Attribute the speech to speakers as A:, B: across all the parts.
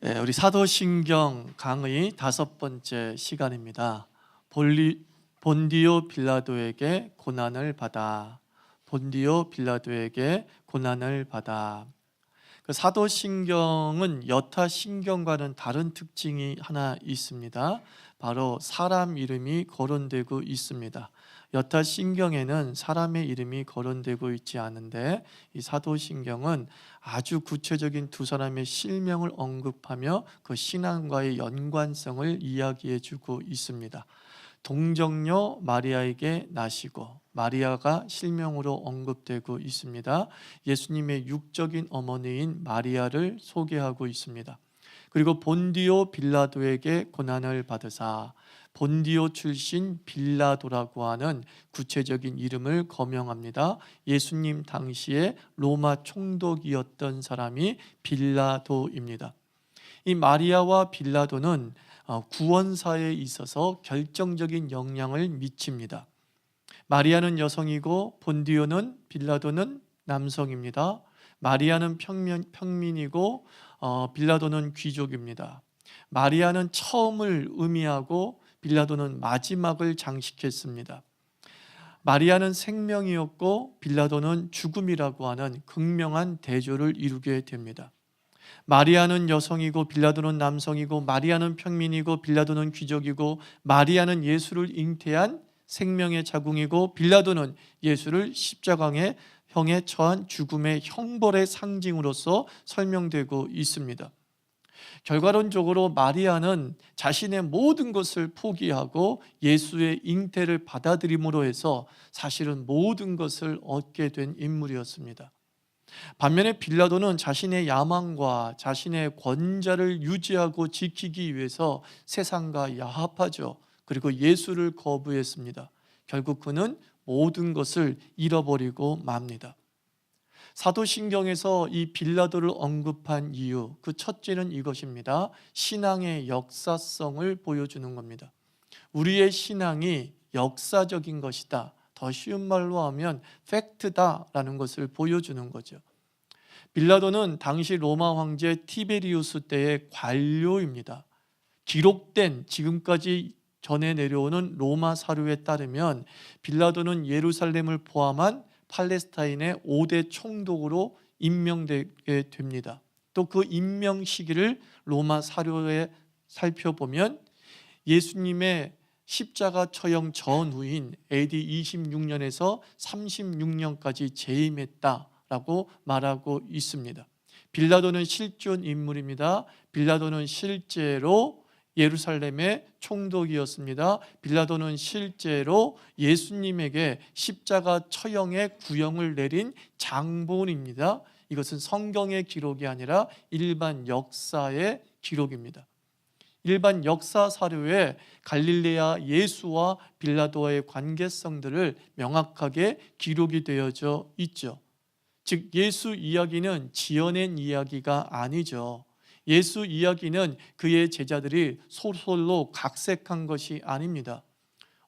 A: 우리 사도신경 강의 5번째 시간입니다. 본디오 빌라도에게 고난을 받아. 본디오 빌라도에게 고난을 받아. 그 사도신경은 여타신경과는 다른 특징이 하나 있습니다. 바로 사람 이름이 거론되고 있습니다. 여타신경에는 사람의 이름이 거론되고 있지 않은데, 이 사도신경은 아주 구체적인 두 사람의 실명을 언급하며 그 신앙과의 연관성을 이야기해주고 있습니다. 동정녀 마리아에게 나시고, 마리아가 실명으로 언급되고 있습니다. 예수님의 육적인 어머니인 마리아를 소개하고 있습니다. 그리고 본디오 빌라도에게 고난을 받으사, 본디오 출신 빌라도라고 하는 구체적인 이름을 거명합니다. 예수님 당시에 로마 총독이었던 사람이 빌라도입니다. 이 마리아와 빌라도는 구원사에 있어서 결정적인 영향을 미칩니다. 마리아는 여성이고 본디오는 빌라도는 남성입니다. 마리아는 평민이고 빌라도는 귀족입니다. 마리아는 처음을 의미하고 빌라도는 마지막을 장식했습니다. 마리아는 생명이었고 빌라도는 죽음이라고 하는 극명한 대조를 이루게 됩니다. 마리아는 여성이고 빌라도는 남성이고, 마리아는 평민이고 빌라도는 귀족이고, 마리아는 예수를 잉태한 생명의 자궁이고 빌라도는 예수를 십자가의 형에 처한 죽음의 형벌의 상징으로서 설명되고 있습니다. 결과론적으로 마리아는 자신의 모든 것을 포기하고 예수의 잉태를 받아들임으로 해서 사실은 모든 것을 얻게 된 인물이었습니다. 반면에 빌라도는 자신의 야망과 자신의 권좌를 유지하고 지키기 위해서 세상과 야합하죠. 그리고 예수를 거부했습니다. 결국 그는 모든 것을 잃어버리고 맙니다. 사도신경에서 이 빌라도를 언급한 이유, 그 첫째는 이것입니다. 신앙의 역사성을 보여주는 겁니다. 우리의 신앙이 역사적인 것이다, 더 쉬운 말로 하면 팩트다라는 것을 보여주는 거죠. 빌라도는 당시 로마 황제 티베리우스 때의 관료입니다. 기록된 지금까지 전해 내려오는 로마 사료에 따르면 빌라도는 예루살렘을 포함한 팔레스타인의 5대 총독으로 임명되게 됩니다. 또 그 임명 시기를 로마 사료에 살펴보면 예수님의 십자가 처형 전후인 AD 26년에서 36년까지 재임했다라고 말하고 있습니다. 빌라도는 실존 인물입니다. 빌라도는 실제로 예루살렘의 총독이었습니다. 빌라도는 실제로 예수님에게 십자가 처형의 구형을 내린 장본입니다. 이것은 성경의 기록이 아니라 일반 역사의 기록입니다. 일반 역사 사료에 갈릴레아 예수와 빌라도와의 관계성들을 명확하게 기록이 되어져 있죠. 즉 예수 이야기는 지어낸 이야기가 아니죠. 예수 이야기는 그의 제자들이 소설로 각색한 것이 아닙니다.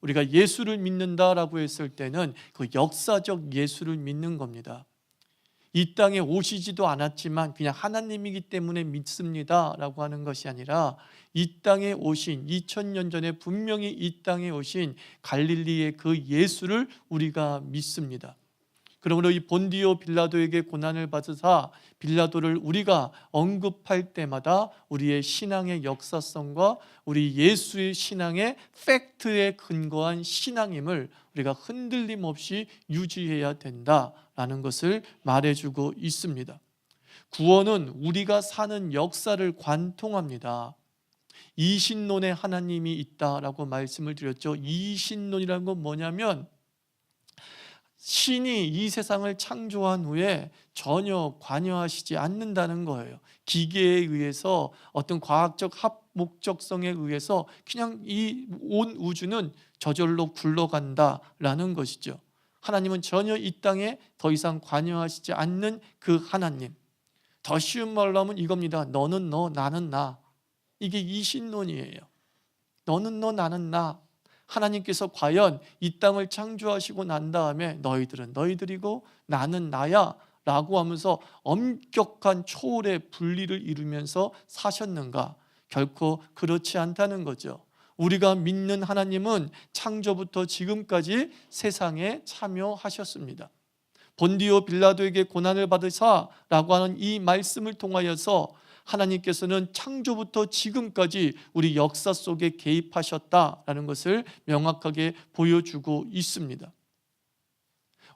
A: 우리가 예수를 믿는다라고 했을 때는 그 역사적 예수를 믿는 겁니다. 이 땅에 오시지도 않았지만 그냥 하나님이기 때문에 믿습니다라고 하는 것이 아니라 이 땅에 오신 2000년 전에 분명히 이 땅에 오신 갈릴리의 그 예수를 우리가 믿습니다. 그러므로 이 본디오 빌라도에게 고난을 받으사 빌라도를 우리가 언급할 때마다 우리의 신앙의 역사성과 우리 예수의 신앙의 팩트에 근거한 신앙임을 우리가 흔들림 없이 유지해야 된다라는 것을 말해주고 있습니다. 구원은 우리가 사는 역사를 관통합니다. 이신론의 하나님이 있다라고 말씀을 드렸죠. 이신론이라는 건 뭐냐면 신이 이 세상을 창조한 후에 전혀 관여하시지 않는다는 거예요. 기계에 의해서 어떤 과학적 합목적성에 의해서 그냥 이 온 우주는 저절로 굴러간다라는 것이죠. 하나님은 전혀 이 땅에 더 이상 관여하시지 않는 그 하나님. 더 쉬운 말로 하면 이겁니다. 너는 너, 나는 나. 이게 이신론이에요. 너는 너, 나는 나. 하나님께서 과연 이 땅을 창조하시고 난 다음에 너희들은 너희들이고 나는 나야 라고 하면서 엄격한 초월의 분리를 이루면서 사셨는가? 결코 그렇지 않다는 거죠. 우리가 믿는 하나님은 창조부터 지금까지 세상에 참여하셨습니다. 본디오 빌라도에게 고난을 받으사라고 하는 이 말씀을 통하여서 하나님께서는 창조부터 지금까지 우리 역사 속에 개입하셨다라는 것을 명확하게 보여주고 있습니다.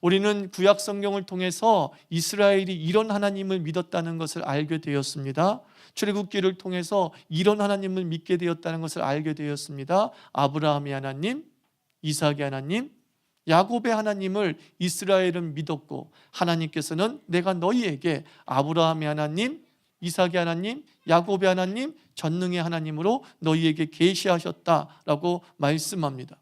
A: 우리는 구약 성경을 통해서 이스라엘이 이런 하나님을 믿었다는 것을 알게 되었습니다. 출애굽기를 통해서 이런 하나님을 믿게 되었다는 것을 알게 되었습니다. 아브라함의 하나님, 이삭의 하나님, 야곱의 하나님을 이스라엘은 믿었고, 하나님께서는 내가 너희에게 아브라함의 하나님, 이삭의 하나님, 야곱의 하나님, 전능의 하나님으로 너희에게 계시하셨다라고 말씀합니다.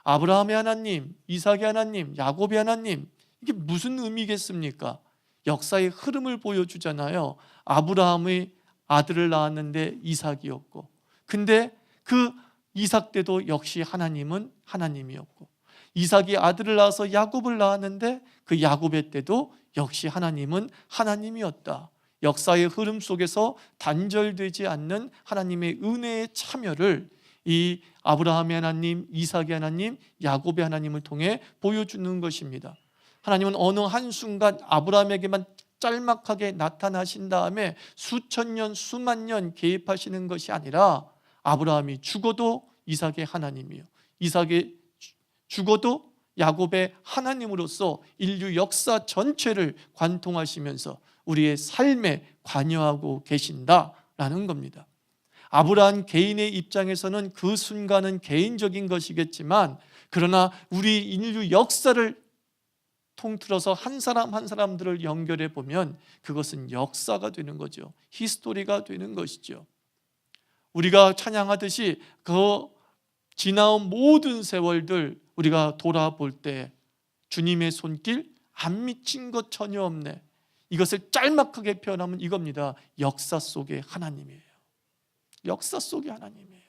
A: 아브라함의 하나님, 이삭의 하나님, 야곱의 하나님, 이게 무슨 의미겠습니까? 역사의 흐름을 보여주잖아요. 아브라함의 아들을 낳았는데 이삭이었고, 근데 그 이삭 때도 역시 하나님은 하나님이었고, 이삭이 아들을 낳아서 야곱을 낳았는데 그 야곱의 때도 역시 하나님은 하나님이었다. 역사의 흐름 속에서 단절되지 않는 하나님의 은혜의 참여를 이 아브라함의 하나님, 이삭의 하나님, 야곱의 하나님을 통해 보여주는 것입니다. 하나님은 어느 한순간 아브라함에게만 짤막하게 나타나신 다음에 수천 년, 수만 년 개입하시는 것이 아니라, 아브라함이 죽어도 이삭의 하나님이요, 이삭이 죽어도 야곱의 하나님으로서 인류 역사 전체를 관통하시면서 우리의 삶에 관여하고 계신다라는 겁니다. 아브라함 개인의 입장에서는 그 순간은 개인적인 것이겠지만, 그러나 우리 인류 역사를 통틀어서 한 사람 한 사람들을 연결해 보면 그것은 역사가 되는 거죠. 히스토리가 되는 것이죠. 우리가 찬양하듯이 그 지나온 모든 세월들 우리가 돌아볼 때 주님의 손길 안 미친 것 전혀 없네, 이것을 짤막하게 표현하면 이겁니다. 역사 속의 하나님이에요. 역사 속의 하나님이에요.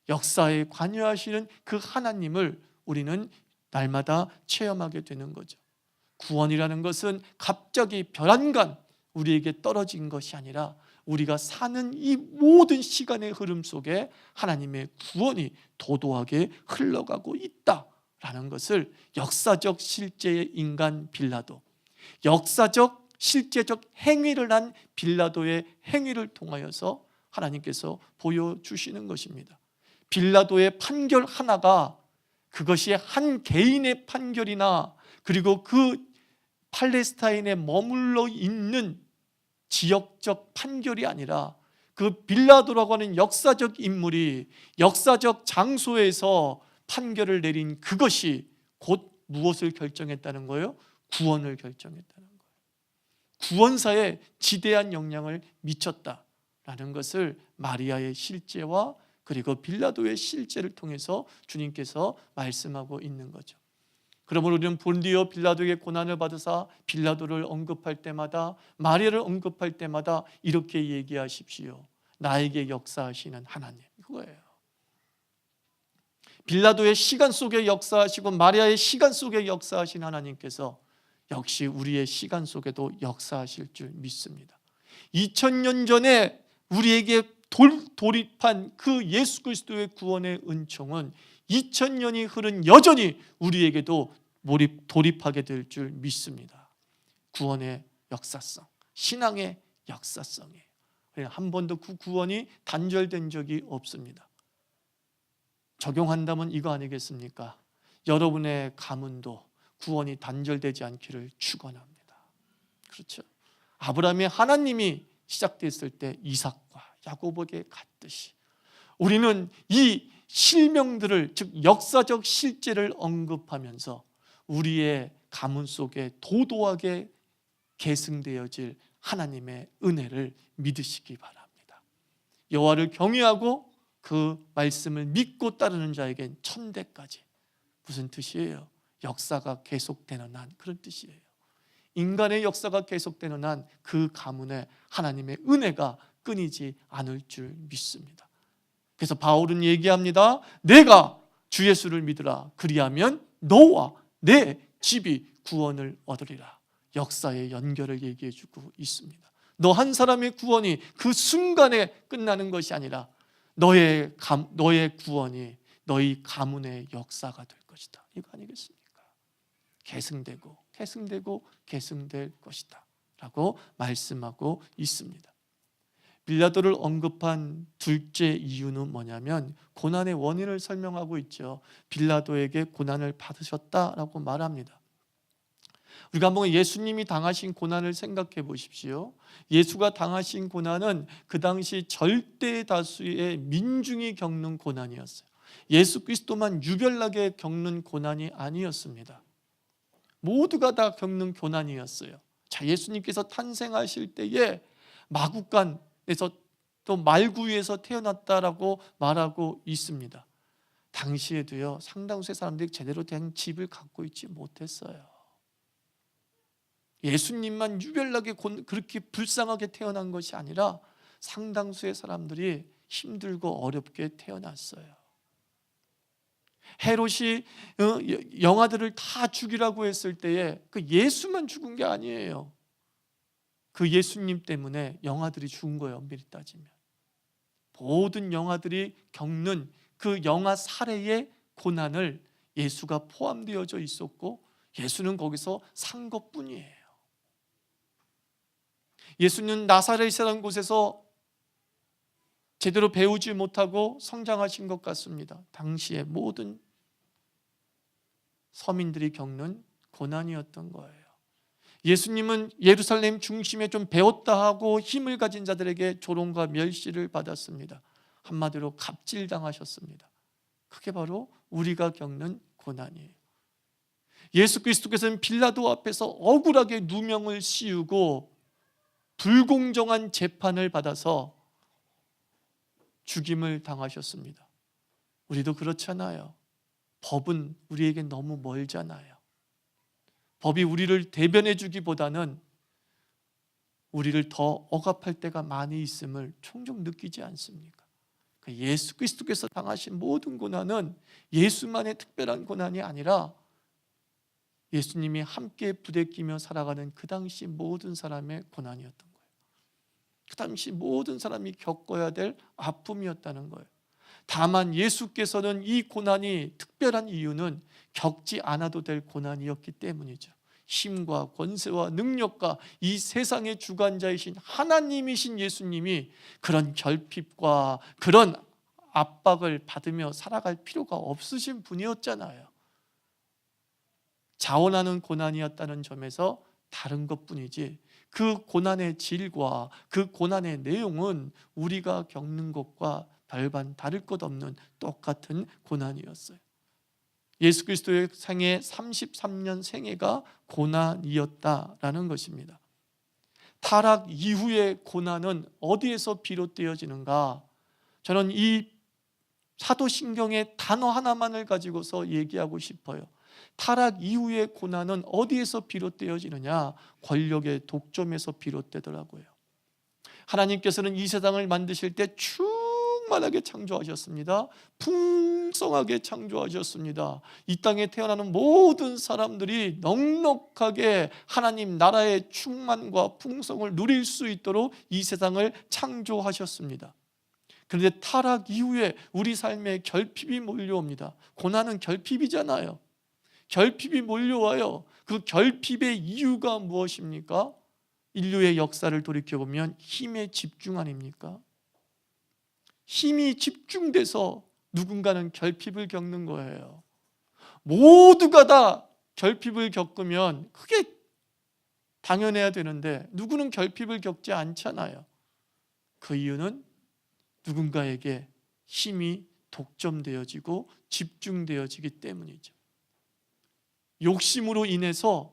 A: 역사에 관여하시는 그 하나님을 우리는 날마다 체험하게 되는 거죠. 구원이라는 것은 갑자기 별안간 우리에게 떨어진 것이 아니라, 우리가 사는 이 모든 시간의 흐름 속에 하나님의 구원이 도도하게 흘러가고 있다라는 것을 역사적 실제의 인간 빌라도, 역사적 실제적 행위를 한 빌라도의 행위를 통하여서 하나님께서 보여주시는 것입니다. 빌라도의 판결 하나가 그것이 한 개인의 판결이나, 그리고 그 팔레스타인에 머물러 있는 지역적 판결이 아니라, 그 빌라도라고 하는 역사적 인물이 역사적 장소에서 판결을 내린 그것이 곧 무엇을 결정했다는 거예요? 구원을 결정했다는 거예요. 구원사에 지대한 영향을 미쳤다라는 것을 마리아의 실제와 그리고 빌라도의 실제를 통해서 주님께서 말씀하고 있는 거죠. 그러므로 우리는 본디오 빌라도에게 고난을 받으사 빌라도를 언급할 때마다, 마리아를 언급할 때마다 이렇게 얘기하십시오. 나에게 역사하시는 하나님, 그거예요. 빌라도의 시간 속에 역사하시고 마리아의 시간 속에 역사하신 하나님께서 역시 우리의 시간 속에도 역사하실 줄 믿습니다. 2000년 전에 우리에게 돌입한 그 예수 그리스도의 구원의 은총은 2000년이 흐른 여전히 우리에게도 돌입하게 될 줄 믿습니다. 구원의 역사성, 신앙의 역사성이에요. 한 번도 그 구원이 단절된 적이 없습니다. 적용한다면 이거 아니겠습니까? 여러분의 가문도 구원이 단절되지 않기를 축원합니다. 그렇죠? 아브라함의 하나님이 시작됐을 때 이삭과 야곱에게 갔듯이, 우리는 이 실명들을, 즉 역사적 실제를 언급하면서 우리의 가문 속에 도도하게 계승되어질 하나님의 은혜를 믿으시기 바랍니다. 여호와를 경외하고 그 말씀을 믿고 따르는 자에겐 천대까지. 무슨 뜻이에요? 역사가 계속되는 한, 그런 뜻이에요. 인간의 역사가 계속되는 한 그 가문에 하나님의 은혜가 끊이지 않을 줄 믿습니다. 그래서 바울은 얘기합니다. 내가 주 예수를 믿으라. 그리하면 너와 내 집이 구원을 얻으리라. 역사의 연결을 얘기해주고 있습니다. 너 한 사람의 구원이 그 순간에 끝나는 것이 아니라 너의 구원이 너희 가문의 역사가 될 것이다. 이거 아니겠습니까? 계승될 것이다 라고 말씀하고 있습니다. 빌라도를 언급한 둘째 이유는 뭐냐면 고난의 원인을 설명하고 있죠. 빌라도에게 고난을 받으셨다라고 말합니다. 우리가 한번 예수님이 당하신 고난을 생각해 보십시오. 예수가 당하신 고난은 그 당시 절대 다수의 민중이 겪는 고난이었어요. 예수 그리스도만 유별나게 겪는 고난이 아니었습니다. 모두가 다 겪는 고난이었어요. 자, 예수님께서 탄생하실 때에 마구간에서 또 말구유에서 태어났다라고 말하고 있습니다. 당시에도요, 상당수의 사람들이 제대로 된 집을 갖고 있지 못했어요. 예수님만 유별나게 그렇게 불쌍하게 태어난 것이 아니라 상당수의 사람들이 힘들고 어렵게 태어났어요. 헤롯이 영아들을 다 죽이라고 했을 때에 그 예수만 죽은 게 아니에요. 그 예수님 때문에 영아들이 죽은 거예요. 엄밀히 따지면 모든 영아들이 겪는 그 영아 살해의 고난을 예수가 포함되어져 있었고 예수는 거기서 산 것뿐이에요. 예수는 나사렛이라는 곳에서 제대로 배우지 못하고 성장하신 것 같습니다. 당시의 모든 서민들이 겪는 고난이었던 거예요. 예수님은 예루살렘 중심에 좀 배웠다 하고 힘을 가진 자들에게 조롱과 멸시를 받았습니다. 한마디로 갑질당하셨습니다. 그게 바로 우리가 겪는 고난이에요. 예수 그리스도께서는 빌라도 앞에서 억울하게 누명을 씌우고 불공정한 재판을 받아서 죽임을 당하셨습니다. 우리도 그렇잖아요. 법은 우리에게 너무 멀잖아요. 법이 우리를 대변해 주기보다는 우리를 더 억압할 때가 많이 있음을 종종 느끼지 않습니까? 예수 그리스도께서 당하신 모든 고난은 예수만의 특별한 고난이 아니라 예수님이 함께 부대끼며 살아가는 그 당시 모든 사람의 고난이었던 거예요. 그 당시 모든 사람이 겪어야 될 아픔이었다는 거예요. 다만 예수께서는 이 고난이 특별한 이유는 겪지 않아도 될 고난이었기 때문이죠. 힘과 권세와 능력과 이 세상의 주관자이신 하나님이신 예수님이 그런 결핍과 그런 압박을 받으며 살아갈 필요가 없으신 분이었잖아요. 자원하는 고난이었다는 점에서 다른 것뿐이지 그 고난의 질과 그 고난의 내용은 우리가 겪는 것과 별반 다를 것 없는 똑같은 고난이었어요. 예수 그리스도의 생애 33년 생애가 고난이었다라는 것입니다. 타락 이후의 고난은 어디에서 비롯되어지는가? 저는 이 사도신경의 단어 하나만을 가지고서 얘기하고 싶어요. 타락 이후의 고난은 어디에서 비롯되어지느냐? 권력의 독점에서 비롯되더라고요. 하나님께서는 이 세상을 만드실 때 충만하게 창조하셨습니다. 풍성하게 창조하셨습니다. 이 땅에 태어나는 모든 사람들이 넉넉하게 하나님 나라의 충만과 풍성을 누릴 수 있도록 이 세상을 창조하셨습니다. 그런데 타락 이후에 우리 삶에 결핍이 몰려옵니다. 고난은 결핍이잖아요. 결핍이 몰려와요. 그 결핍의 이유가 무엇입니까? 인류의 역사를 돌이켜보면 힘의 집중 아닙니까? 힘이 집중돼서 누군가는 결핍을 겪는 거예요. 모두가 다 결핍을 겪으면 그게 당연해야 되는데 누구는 결핍을 겪지 않잖아요. 그 이유는 누군가에게 힘이 독점되어지고 집중되어지기 때문이죠. 욕심으로 인해서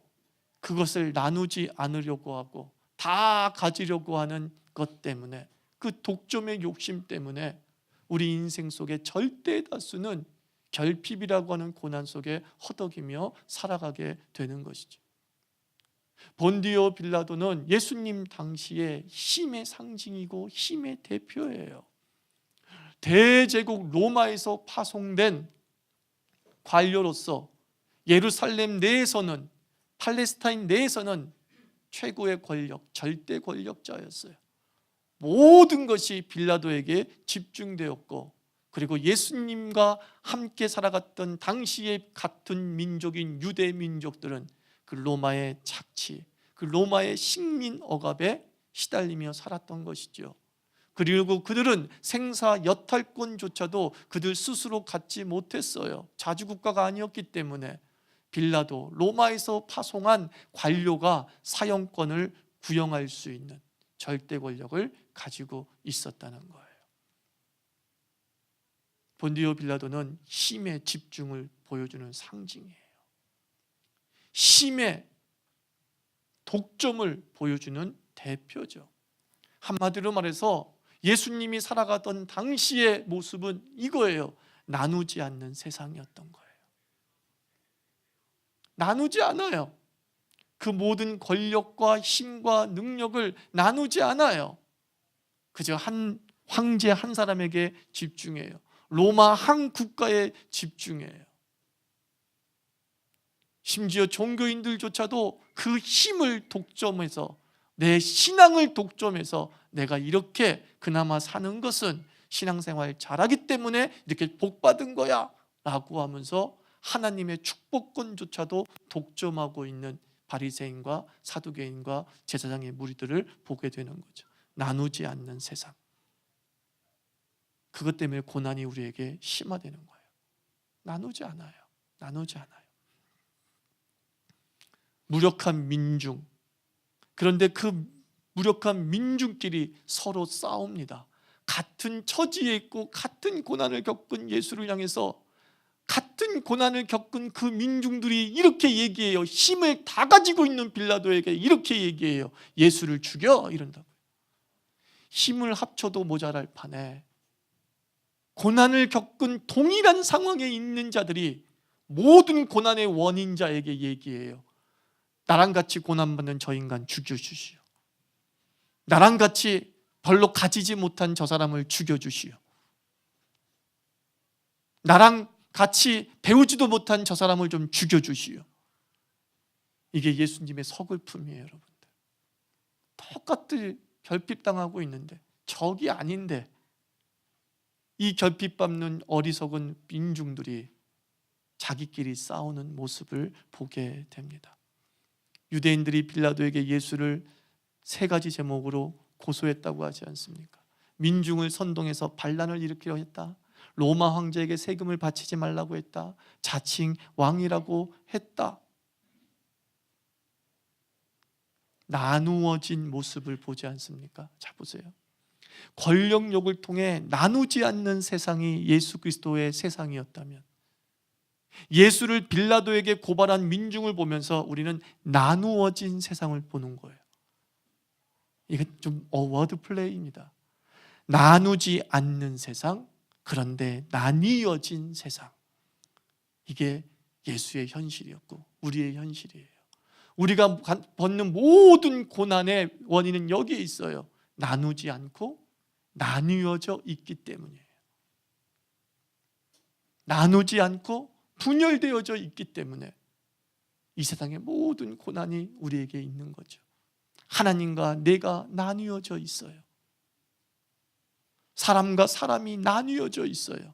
A: 그것을 나누지 않으려고 하고 다 가지려고 하는 것 때문에, 그 독점의 욕심 때문에 우리 인생 속에 절대 다수는 결핍이라고 하는 고난 속에 허덕이며 살아가게 되는 것이죠. 본디오 빌라도는 예수님 당시의 힘의 상징이고 힘의 대표예요. 대제국 로마에서 파송된 관료로서 예루살렘 내에서는, 팔레스타인 내에서는 최고의 권력, 절대 권력자였어요. 모든 것이 빌라도에게 집중되었고, 그리고 예수님과 함께 살아갔던 당시의 같은 민족인 유대 민족들은 그 로마의 착취, 그 로마의 식민 억압에 시달리며 살았던 것이죠. 그리고 그들은 생사 여탈권조차도 그들 스스로 갖지 못했어요. 자주국가가 아니었기 때문에. 빌라도, 로마에서 파송한 관료가 사형권을 구형할 수 있는 절대 권력을 가지고 있었다는 거예요. 본디오 빌라도는 힘의 집중을 보여주는 상징이에요. 힘의 독점을 보여주는 대표죠. 한마디로 말해서 예수님이 살아가던 당시의 모습은 이거예요. 나누지 않는 세상이었던 거예요. 나누지 않아요. 그 모든 권력과 힘과 능력을 나누지 않아요. 그저 한 황제 한 사람에게 집중해요. 로마 한 국가에 집중해요. 심지어 종교인들조차도 그 힘을 독점해서, 내 신앙을 독점해서 내가 이렇게 그나마 사는 것은 신앙생활 잘하기 때문에 이렇게 복받은 거야 라고 하면서 하나님의 축복권조차도 독점하고 있는 바리새인과 사두개인과 제사장의 무리들을 보게 되는 거죠. 나누지 않는 세상. 그것 때문에 고난이 우리에게 심화되는 거예요. 나누지 않아요. 나누지 않아요. 무력한 민중. 그런데 그 무력한 민중끼리 서로 싸웁니다. 같은 처지에 있고 같은 고난을 겪은 예수를 향해서 같은 고난을 겪은 그 민중들이 이렇게 얘기해요. 힘을 다 가지고 있는 빌라도에게 이렇게 얘기해요. 예수를 죽여 이런다고요. 힘을 합쳐도 모자랄 판에 고난을 겪은 동일한 상황에 있는 자들이 모든 고난의 원인자에게 얘기해요. 나랑 같이 고난받는 저 인간 죽여주시오. 나랑 같이 별로 가지지 못한 저 사람을 죽여주시오. 나랑 같이 배우지도 못한 저 사람을 좀 죽여주시오. 이게 예수님의 서글픔이에요, 여러분들. 똑같이 결핍당하고 있는데, 적이 아닌데 이 결핍받는 어리석은 민중들이 자기끼리 싸우는 모습을 보게 됩니다. 유대인들이 빌라도에게 예수를 3가지 제목으로 고소했다고 하지 않습니까? 민중을 선동해서 반란을 일으키려 했다. 로마 황제에게 세금을 바치지 말라고 했다. 자칭 왕이라고 했다. 나누어진 모습을 보지 않습니까? 자, 보세요. 권력욕을 통해 나누지 않는 세상이 예수 그리스도의 세상이었다면, 예수를 빌라도에게 고발한 민중을 보면서 우리는 나누어진 세상을 보는 거예요. 이게 좀 워드 플레이입니다. 나누지 않는 세상, 그런데 나뉘어진 세상. 이게 예수의 현실이었고 우리의 현실이에요. 우리가 받는 모든 고난의 원인은 여기에 있어요. 나누지 않고 나뉘어져 있기 때문이에요. 나누지 않고 분열되어져 있기 때문에 이 세상의 모든 고난이 우리에게 있는 거죠. 하나님과 내가 나뉘어져 있어요. 사람과 사람이 나뉘어져 있어요.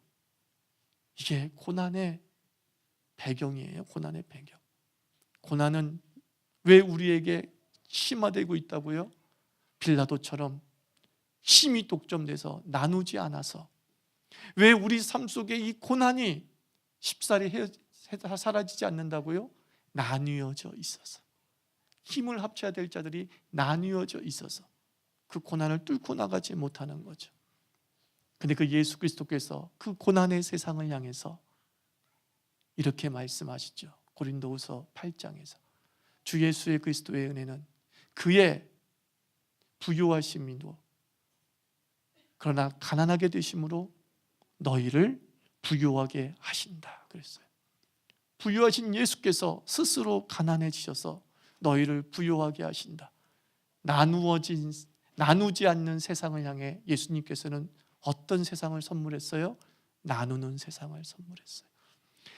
A: 이게 고난의 배경이에요. 고난의 배경. 고난은 왜 우리에게 심화되고 있다고요? 빌라도처럼 힘이 독점돼서 나누지 않아서. 왜 우리 삶 속에 이 고난이 쉽사리 사라지지 않는다고요? 나뉘어져 있어서. 힘을 합쳐야 될 자들이 나뉘어져 있어서 그 고난을 뚫고 나가지 못하는 거죠. 근데 그 예수 그리스도께서 그 고난의 세상을 향해서 이렇게 말씀하시죠. 고린도후서 8장에서 주 예수의 그리스도의 은혜는 그의 부요하심이로 그러나 가난하게 되심으로 너희를 부요하게 하신다 그랬어요. 부요하신 예수께서 스스로 가난해지셔서 너희를 부요하게 하신다. 나누지 않는 세상을 향해 예수님께서는 어떤 세상을 선물했어요? 나누는 세상을 선물했어요.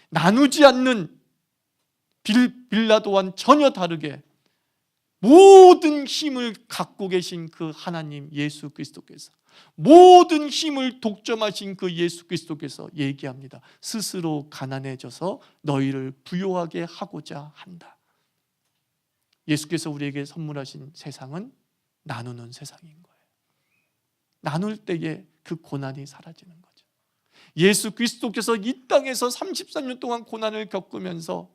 A: 나누지 않는 빌라도와는 전혀 다르게 모든 힘을 갖고 계신 그 하나님 예수 그리스도께서, 모든 힘을 독점하신 그 예수 그리스도께서 얘기합니다. 스스로 가난해져서 너희를 부요하게 하고자 한다. 예수께서 우리에게 선물하신 세상은 나누는 세상인 거예요. 나눌 때에 그 고난이 사라지는 거죠. 예수 그리스도께서 이 땅에서 33년 동안 고난을 겪으면서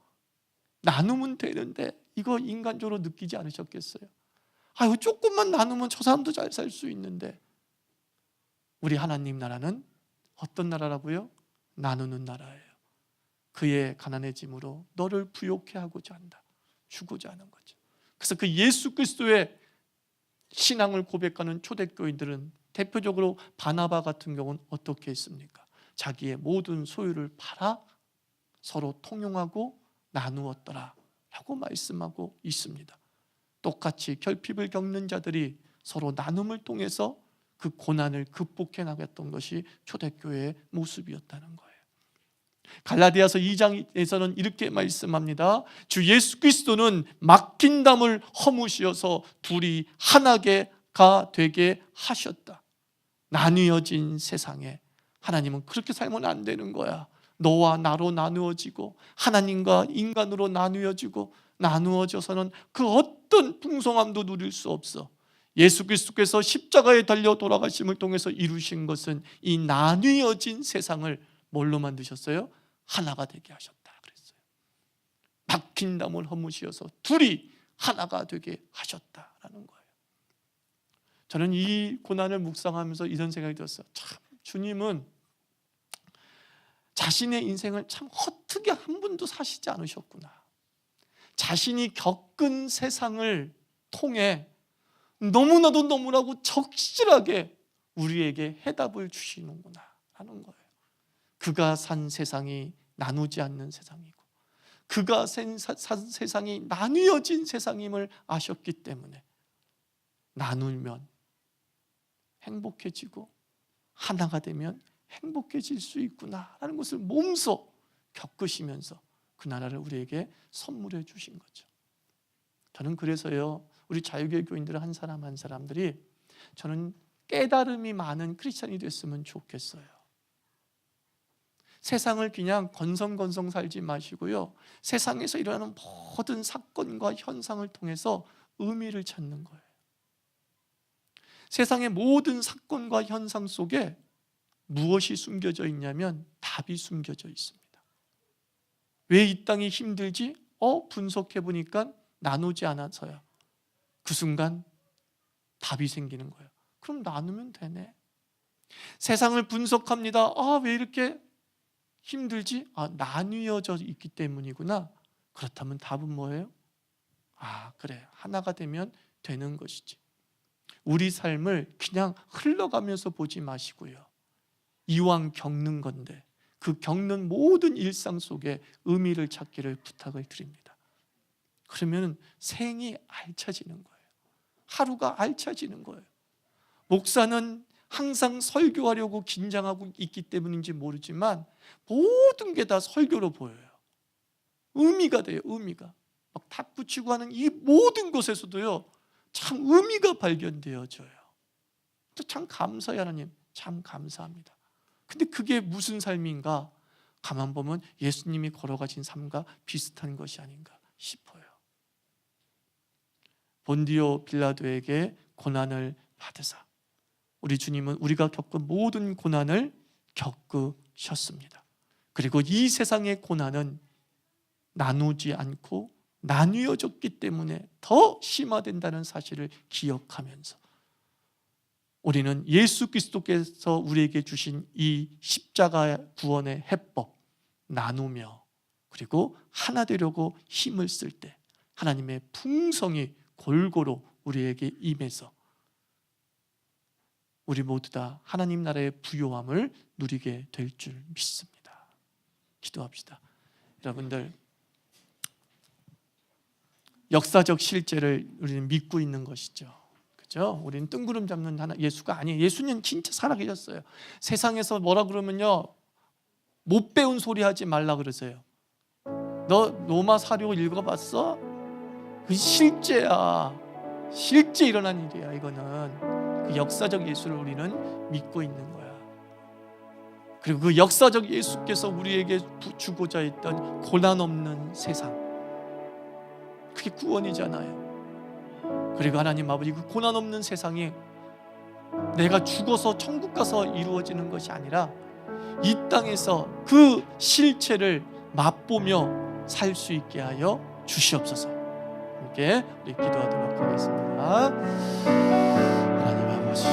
A: 나누면 되는데 이거 인간적으로 느끼지 않으셨겠어요? 아유, 조금만 나누면 저 사람도 잘 살 수 있는데. 우리 하나님 나라는 어떤 나라라고요? 나누는 나라예요. 그의 가난해짐으로 너를 부요케 하고자 한다. 주고자 하는 거죠. 그래서 그 예수 그리스도의 신앙을 고백하는 초대교인들은 대표적으로 바나바 같은 경우는 어떻게 했습니까? 자기의 모든 소유를 팔아 서로 통용하고 나누었더라 라고 말씀하고 있습니다. 똑같이 결핍을 겪는 자들이 서로 나눔을 통해서 그 고난을 극복해 나갔던 것이 초대교회의 모습이었다는 거예요. 갈라디아서 2장에서는 이렇게 말씀합니다. 주 예수 그리스도는 막힌 담을 허무시어서 둘이 하나가 되게 하셨다. 나뉘어진 세상에 하나님은 그렇게 살면 안 되는 거야. 너와 나로 나누어지고 하나님과 인간으로 나누어져서는 그 어떤 풍성함도 누릴 수 없어. 예수 그리스도께서 십자가에 달려 돌아가심을 통해서 이루신 것은 이 나뉘어진 세상을 뭘로 만드셨어요? 하나가 되게 하셨다 그랬어요. 막힌 담을 허무시어서 둘이 하나가 되게 하셨다라는 거예요. 저는 이 고난을 묵상하면서 이런 생각이 들었어요. 참, 주님은 자신의 인생을 참 허투기 한 번도 사시지 않으셨구나. 자신이 겪은 세상을 통해 너무나도 적실하게 우리에게 해답을 주시는구나 하는 거예요. 그가 산 세상이 나누지 않는 세상이고 그가 산 세상이 나뉘어진 세상임을 아셨기 때문에 나누면 행복해지고 하나가 되면 행복해질 수 있구나라는 것을 몸소 겪으시면서 그 나라를 우리에게 선물해 주신 거죠. 저는 그래서요, 우리 자유교회 교인들 한 사람 한 사람들이 저는 깨달음이 많은 크리스찬이 됐으면 좋겠어요. 세상을 그냥 건성건성 살지 마시고요, 세상에서 일어나는 모든 사건과 현상을 통해서 의미를 찾는 거예요. 세상의 모든 사건과 현상 속에 무엇이 숨겨져 있냐면 답이 숨겨져 있습니다. 왜 이 땅이 힘들지? 분석해 보니까 나누지 않아서야. 그 순간 답이 생기는 거예요. 그럼 나누면 되네. 세상을 분석합니다. 왜 이렇게 힘들지? 나뉘어져 있기 때문이구나. 그렇다면 답은 뭐예요? 그래, 하나가 되면 되는 것이지. 우리 삶을 그냥 흘러가면서 보지 마시고요, 이왕 겪는 건데 그 겪는 모든 일상 속에 의미를 찾기를 부탁을 드립니다. 그러면 생이 알차지는 거예요. 하루가 알차지는 거예요. 목사는 항상 설교하려고 긴장하고 있기 때문인지 모르지만 모든 게 다 설교로 보여요. 의미가 돼요. 의미가 막 탁붙이고 하는 이 모든 것에서도요, 참 의미가 발견되어져요. 참 감사해요. 하나님 참 감사합니다. 근데 그게 무슨 삶인가? 가만 보면 예수님이 걸어가신 삶과 비슷한 것이 아닌가 싶어요. 본디오 빌라도에게 고난을 받으사 우리 주님은 우리가 겪은 모든 고난을 겪으셨습니다. 그리고 이 세상의 고난은 나누지 않고 나뉘어졌기 때문에 더 심화된다는 사실을 기억하면서 우리는 예수 그리스도께서 우리에게 주신 이 십자가 구원의 해법, 나누며 그리고 하나 되려고 힘을 쓸 때 하나님의 풍성이 골고루 우리에게 임해서 우리 모두 다 하나님 나라의 부요함을 누리게 될 줄 믿습니다. 기도합시다. 여러분들, 역사적 실제를 우리는 믿고 있는 것이죠. 그죠? 우리는 뜬구름 잡는 하나 예수가 아니에요. 예수님 진짜 살아계셨어요. 세상에서 뭐라 그러면요, 못 배운 소리 하지 말라 그러세요. 너 로마 사료 읽어봤어? 그 실제야. 실제 일어난 일이야. 이거는 그 역사적 예수를 우리는 믿고 있는 거야. 그리고 그 역사적 예수께서 우리에게 주고자 했던 고난 없는 세상, 그게 구원이잖아요. 그리고 하나님 아버지, 그 고난 없는 세상이 내가 죽어서 천국 가서 이루어지는 것이 아니라 이 땅에서 그 실체를 맛보며 살 수 있게 하여 주시옵소서. 함께 우리 기도하도록 하겠습니다. 하나님 아버지,